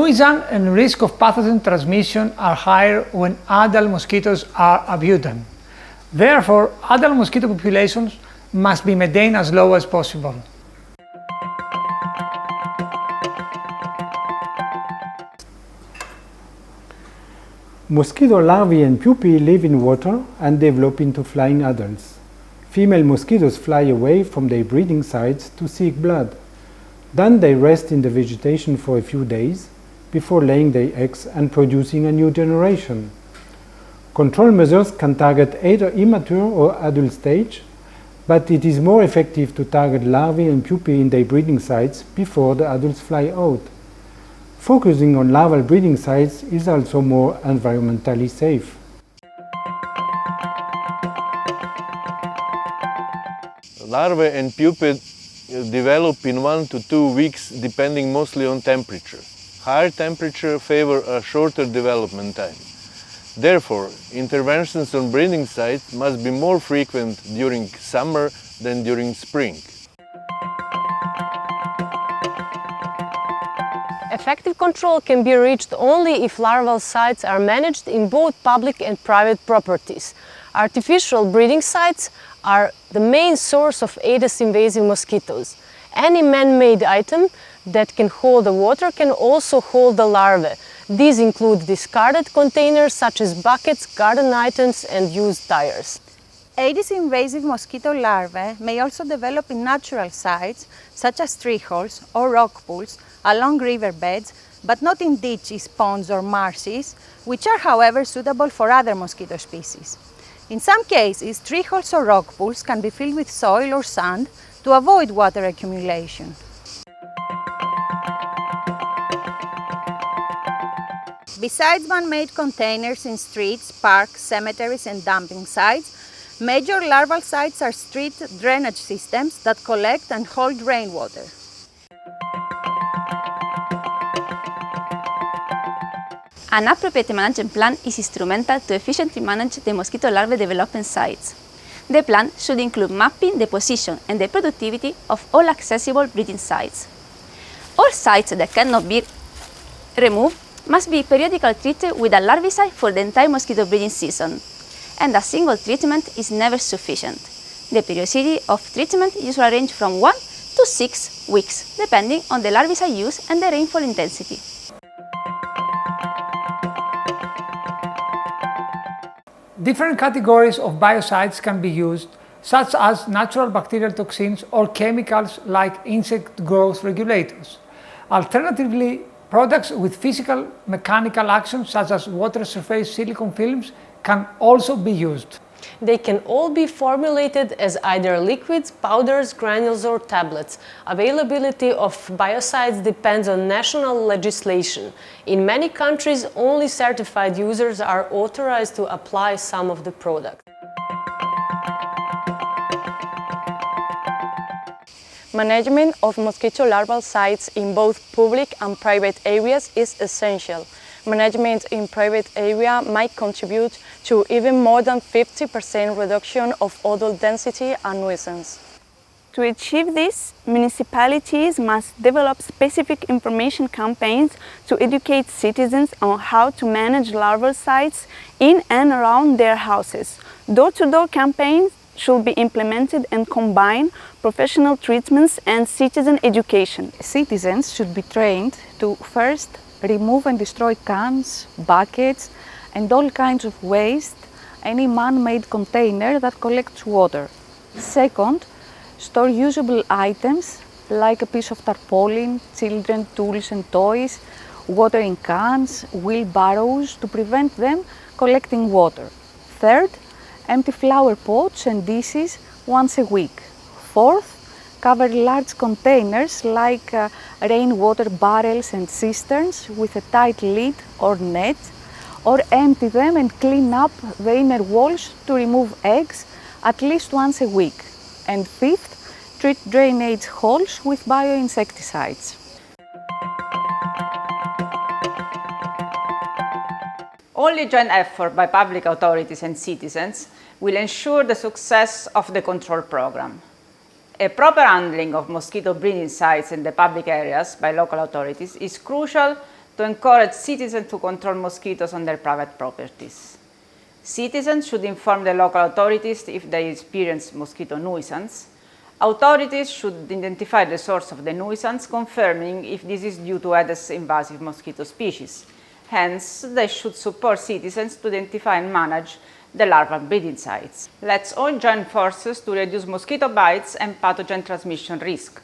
nuisance and risk of pathogen transmission are higher when adult mosquitoes are abundant. Therefore, adult mosquito populations must be maintained as low as possible. Mosquito larvae and pupae live in water and develop into flying adults. Female mosquitoes fly away from their breeding sites to seek blood. Then they rest in the vegetation for a few days before laying their eggs and producing a new generation. Control measures can target either immature or adult stage, but it is more effective to target larvae and pupae in their breeding sites before the adults fly out. Focusing on larval breeding sites is also more environmentally safe. Larvae and pupae develop in 1 to 2 weeks, depending mostly on temperature. Higher temperature favor a shorter development time. Therefore, interventions on breeding sites must be more frequent during summer than during spring. Effective control can be reached only if larval sites are managed in both public and private properties. Artificial breeding sites are the main source of Aedes invasive mosquitoes. Any man-made item that can hold the water can also hold the larvae. These include discarded containers such as buckets, garden items, and used tires. Aedes invasive mosquito larvae may also develop in natural sites such as tree holes or rock pools along riverbeds, but not in ditches, ponds or marshes, which are however suitable for other mosquito species. In some cases, tree holes or rock pools can be filled with soil or sand to avoid water accumulation. Besides man-made containers in streets, parks, cemeteries and dumping sites, major larval sites are street drainage systems that collect and hold rainwater. An appropriate management plan is instrumental to efficiently manage the mosquito larvae development sites. The plan should include mapping the position and the productivity of all accessible breeding sites. All sites that cannot be removed must be periodically treated with a larvicide for the entire mosquito breeding season, and a single treatment is never sufficient. The periodicity of treatment usually ranges from 1 to 6 weeks, depending on the larvicide use and the rainfall intensity. Different categories of biocides can be used, such as natural bacterial toxins or chemicals like insect growth regulators. Alternatively, products with physical mechanical action, such as water surface silicone films, can also be used. They can all be formulated as either liquids, powders, granules or tablets. Availability of biocides depends on national legislation. In many countries, only certified users are authorized to apply some of the product. Management of mosquito larval sites in both public and private areas is essential. Management in private area might contribute to even more than 50% reduction of odor density and nuisance. To achieve this, municipalities must develop specific information campaigns to educate citizens on how to manage larval sites in and around their houses. Door-to-door campaigns should be implemented and combine professional treatments and citizen education. Citizens should be trained to first remove and destroy cans, buckets and all kinds of waste, any man-made container that collects water. Second, store usable items like a piece of tarpaulin, children's tools and toys, watering cans, wheelbarrows to prevent them collecting water. Third, empty flower pots and dishes once a week. Fourth, cover large containers like rainwater barrels and cisterns with a tight lid or net, or empty them and clean up the inner walls to remove eggs at least once a week. And fifth, treat drainage holes with bioinsecticides. Only joint effort by public authorities and citizens will ensure the success of the control program. A proper handling of mosquito breeding sites in the public areas by local authorities is crucial to encourage citizens to control mosquitoes on their private properties. Citizens should inform the local authorities if they experience mosquito nuisance. Authorities should identify the source of the nuisance, confirming if this is due to Aedes invasive mosquito species. Hence, they should support citizens to identify and manage the larval breeding sites. Let's all join forces to reduce mosquito bites and pathogen transmission risk.